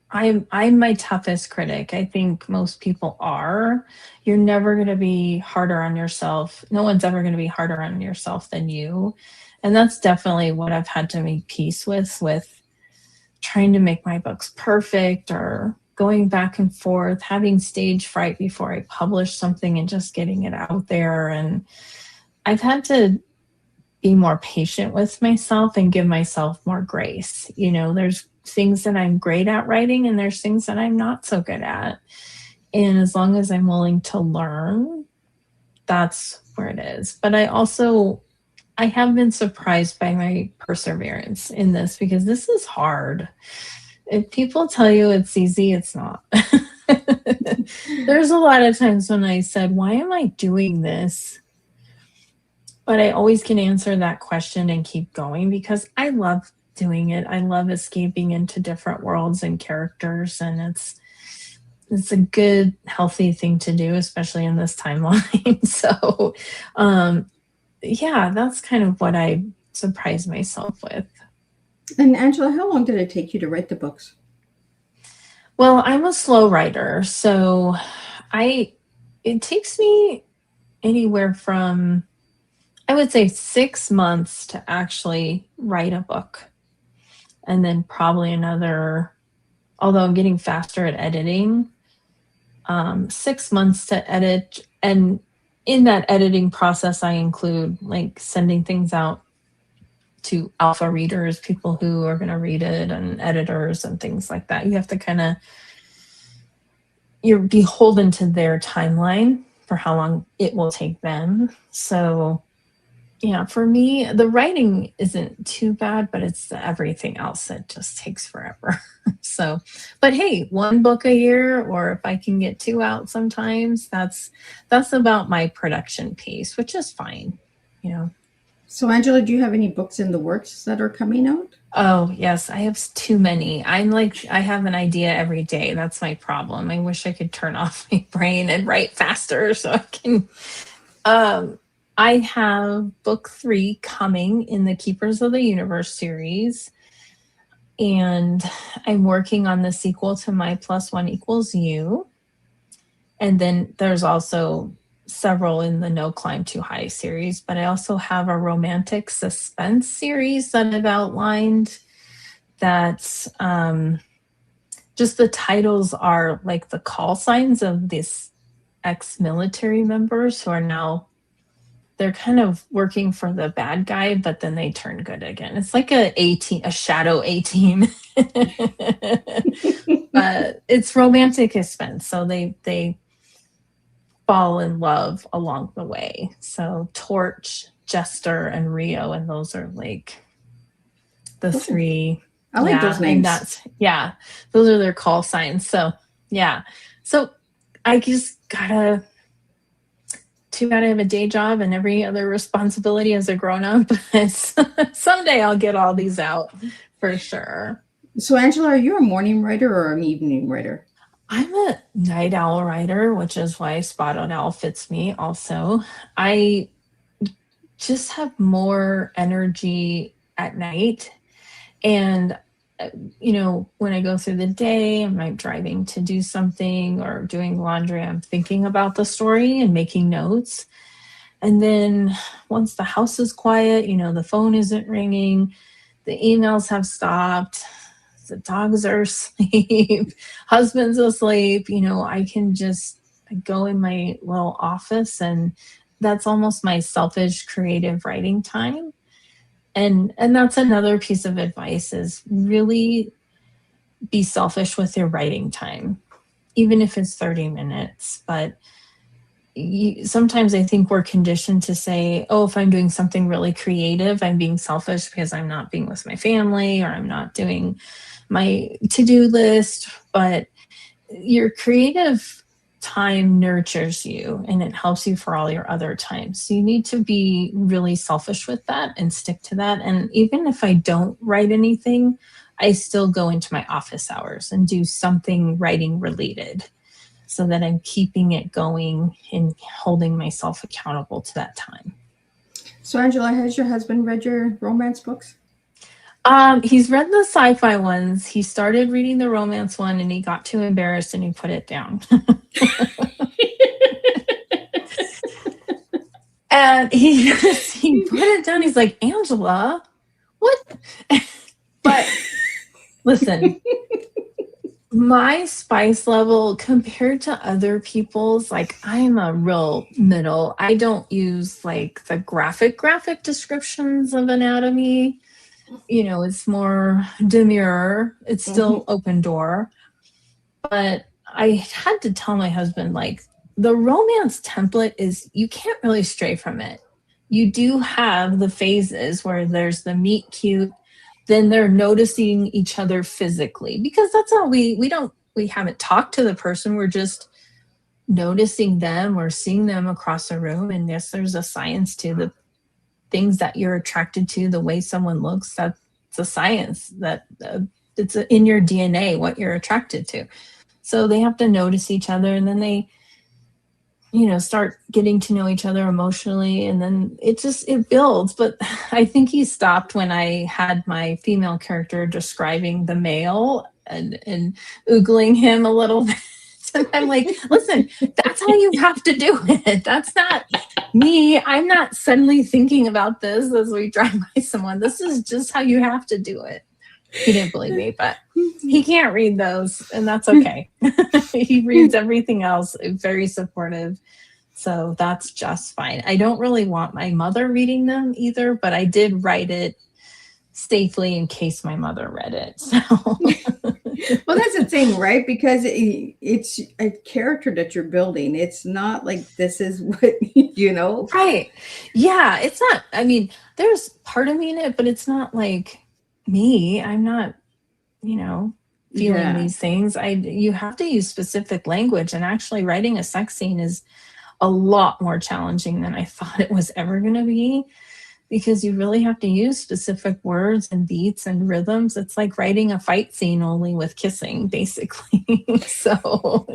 I'm my toughest critic. I think most people are. You're never going to be harder on yourself. No one's ever going to be harder on yourself than you. And that's definitely what I've had to make peace with trying to make my books perfect or going back and forth, having stage fright before I publish something and just getting it out there. And I've had to be more patient with myself and give myself more grace. There's things that I'm great at writing and there's things that I'm not so good at. And as long as I'm willing to learn, that's where it is. But I have been surprised by my perseverance in this because this is hard. If people tell you it's easy, it's not. There's a lot of times when I said, why am I doing this? But I always can answer that question and keep going because I love doing it. I love escaping into different worlds and characters, and it's a good, healthy thing to do, especially in this timeline. So, yeah, that's kind of what I surprise myself with. And Angela, how long did it take you to write the books? Well, I'm a slow writer, so it takes me anywhere from, I would say, 6 months to actually write a book. And then probably another, although I'm getting faster at editing, 6 months to edit. And in that editing process, I include like sending things out to alpha readers, people who are going to read it, and editors and things like that. You have to kind of, you're beholden to their timeline for how long it will take them. So yeah, for me, the writing isn't too bad, but it's the everything else that just takes forever. So, but hey, one book a year, or if I can get two out sometimes, that's about my production pace, which is fine, you know. So, Angela, do you have any books in the works that are coming out? Oh, yes, I have too many. I'm like, I have an idea every day. That's my problem. I wish I could turn off my brain and write faster so I can. I have book 3 coming in the Keepers of the Universe series. And I'm working on the sequel to My Plus One Equals You. And then there's also several in the No Climb Too High series, but I also have a romantic suspense series that I've outlined that's just the titles are like the call signs of these ex-military members who are now, they're kind of working for the bad guy, but then they turn good again. It's like a shadow A-team. But it's romantic suspense. So they fall in love along the way. So Torch, Jester, and Rio, and those are like the 3. I like those names. And those are their call signs. So yeah. So I just too bad I have a day job and every other responsibility as a grown-up. Someday I'll get all these out for sure. So Angela, are you a morning writer or an evening writer? I'm a night owl writer, which is why Spotted Owl fits me also. I just have more energy at night. And, when I go through the day, I'm like driving to do something or doing laundry, I'm thinking about the story and making notes. And then once the house is quiet, the phone isn't ringing, the emails have stopped, the dogs are asleep, husband's asleep, I can just go in my little office, and that's almost my selfish creative writing time. And that's another piece of advice, is really be selfish with your writing time, even if it's 30 minutes. But sometimes I think we're conditioned to say, oh, if I'm doing something really creative, I'm being selfish because I'm not being with my family, or I'm not doing my to-do list. But your creative time nurtures you, and it helps you for all your other times. So you need to be really selfish with that and stick to that. And even if I don't write anything, I still go into my office hours and do something writing related, so that I'm keeping it going and holding myself accountable to that time. So Angela, has your husband read your romance books? He's read the sci-fi ones. He started reading the romance one and he got too embarrassed and he put it down. And he put it down. He's like, Angela, what? But listen, my spice level compared to other people's, like, I'm a real middle. I don't use like the graphic descriptions of anatomy. It's more demure. It's still open door. But I had to tell my husband, like, the romance template is, you can't really stray from it. You do have the phases where there's the meet cute, then they're noticing each other physically, because that's how we haven't talked to the person. We're just noticing them or seeing them across the room. And yes, there's a science to the things that you're attracted to, the way someone looks, that's a science that it's in your DNA what you're attracted to. So they have to notice each other, and then they, start getting to know each other emotionally, and then it builds. But I think he stopped when I had my female character describing the male and oogling him a little bit. And I'm like, listen, that's how you have to do it. That's not me. I'm not suddenly thinking about this as we drive by someone. This is just how you have to do it. He didn't believe me, but he can't read those, and that's okay. He reads everything else, very supportive. So that's just fine. I don't really want my mother reading them either, but I did write it safely in case my mother read it. So Well, that's the thing, right? Because it's a character that you're building. It's not like this is what, Right. Yeah, it's not, I mean, there's part of me in it, but it's not like me. I'm not, feeling Yeah. these things. You have to use specific language, and actually writing a sex scene is a lot more challenging than I thought it was ever going to be, because you really have to use specific words and beats and rhythms. It's like writing a fight scene only with kissing, basically. So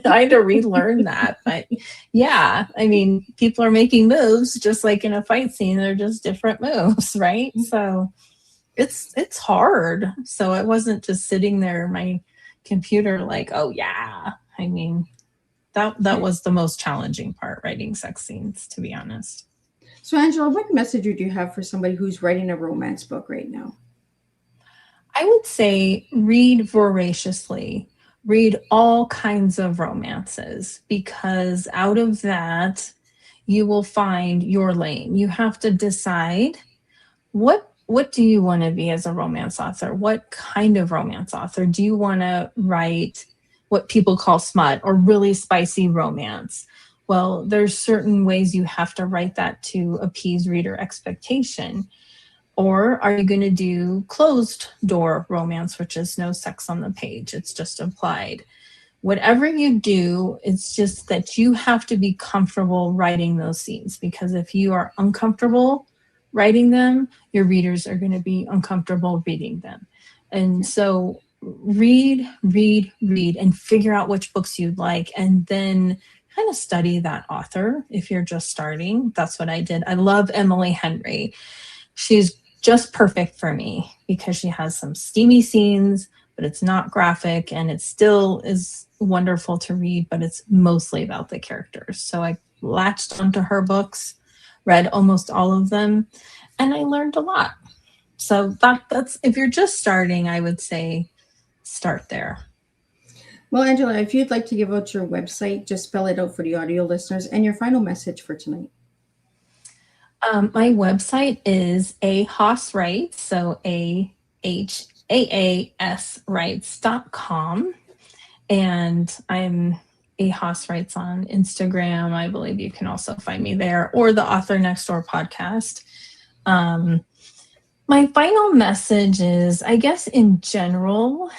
I had to relearn that. But yeah, I mean, people are making moves just like in a fight scene. They're just different moves, right? So it's hard. So it wasn't just sitting there in my computer like, oh yeah. I mean, that was the most challenging part, writing sex scenes, to be honest. So, Angela, what message would you have for somebody who's writing a romance book right now? I would say read voraciously, read all kinds of romances, because out of that, you will find your lane. You have to decide what do you want to be as a romance author? What kind of romance author? Do you want to write what people call smut or really spicy romance? Well, there's certain ways you have to write that to appease reader expectation. Or are you going to do closed door romance, which is no sex on the page? It's just implied. Whatever you do, it's just that you have to be comfortable writing those scenes, because if you are uncomfortable writing them, your readers are going to be uncomfortable reading them. And so read, and figure out which books you'd like, and then kind of study that author if you're just starting. That's what I did. I love Emily Henry. She's just perfect for me because she has some steamy scenes, but it's not graphic, and it still is wonderful to read, but it's mostly about the characters. So I latched onto her books, read almost all of them, and I learned a lot. So that's, if you're just starting, I would say start there. Well, Angela, if you'd like to give out your website, just spell it out for the audio listeners, and your final message for tonight. My website is Haas Writes, so AHAAS Writes.com. And I'm Haas Writes on Instagram. I believe you can also find me there, or the Author Next Door podcast. My final message is, I guess in general,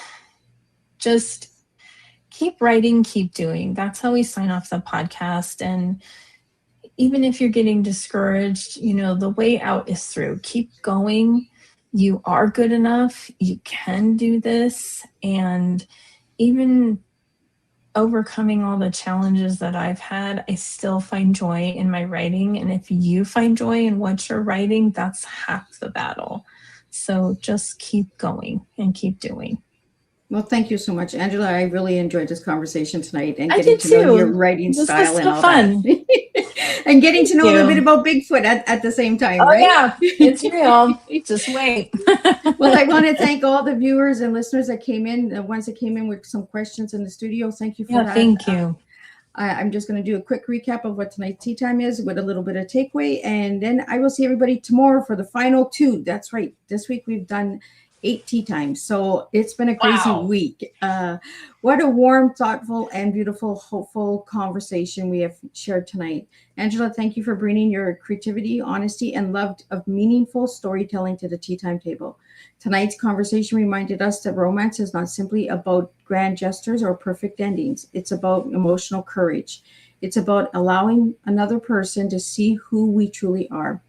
just keep writing, keep doing. That's how we sign off the podcast. And even if you're getting discouraged, the way out is through. Keep going. You are good enough. You can do this. And even overcoming all the challenges that I've had, I still find joy in my writing. And if you find joy in what you're writing, that's half the battle. So just keep going and keep doing. Well, thank you so much, Angela. I really enjoyed this conversation tonight, and I getting did to know too. your writing This style was and so all fun. that. And getting to know a little bit about Bigfoot at the same time, Oh right? yeah, it's real. Just wait. Well, I want to thank all the viewers and listeners that came in, the ones that came in with some questions in the studio. Thank you for that. Thank you. I'm just going to do a quick recap of what tonight's tea time is with a little bit of takeaway, and then I will see everybody tomorrow for the final 2. That's right. This week we've done 8 tea times, so it's been a crazy week. What a warm, thoughtful, and beautiful, hopeful conversation we have shared tonight. Angela, thank you for bringing your creativity, honesty, and love of meaningful storytelling to the tea time table. Tonight's conversation reminded us that romance is not simply about grand gestures or perfect endings. It's about emotional courage. It's about allowing another person to see who we truly are.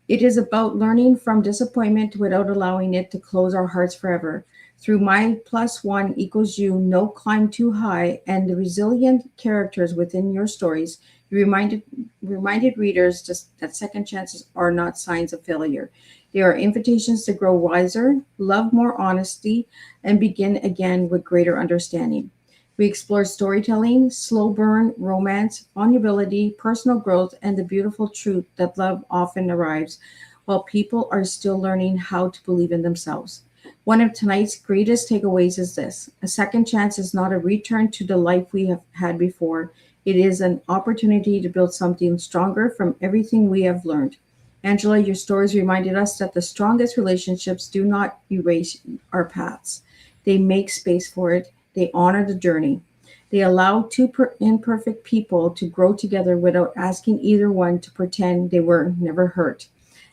It is about learning from disappointment without allowing it to close our hearts forever. Through My Plus One Equals You, No Climb Too High, and the resilient characters within your stories, you reminded readers just that second chances are not signs of failure. They are invitations to grow wiser, love more honesty, and begin again with greater understanding. We explore storytelling, slow burn, romance, vulnerability, personal growth, and the beautiful truth that love often arrives while people are still learning how to believe in themselves. One of tonight's greatest takeaways is this: a second chance is not a return to the life we have had before. It is an opportunity to build something stronger from everything we have learned. Angela, your stories reminded us that the strongest relationships do not erase our paths, they make space for it, they honor the journey. They allow two imperfect people to grow together without asking either one to pretend they were never hurt.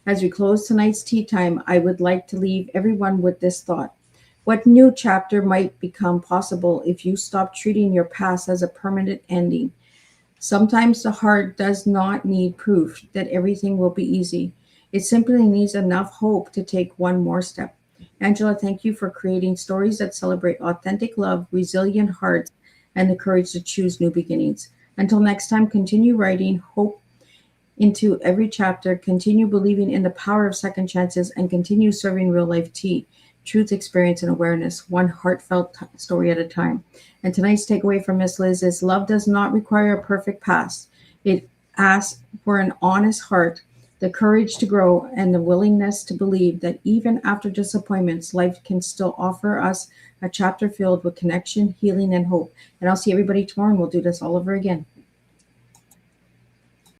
As we close tonight's tea time, I would like to leave everyone with this thought. What new chapter might become possible if you stop treating your past as a permanent ending? Sometimes the heart does not need proof that everything will be easy. It simply needs enough hope to take one more step. Angela, thank you for creating stories that celebrate authentic love, resilient hearts, and the courage to choose new beginnings. Until next time, continue writing hope into every chapter, continue believing in the power of second chances, and continue serving real life tea, truth, experience, and awareness, one heartfelt story at a time. And tonight's takeaway from Miss Liz is love does not require a perfect past. It asks for an honest heart, the courage to grow, and the willingness to believe that even after disappointments, life can still offer us a chapter filled with connection, healing, and hope. And I'll see everybody tomorrow, and we'll do this all over again.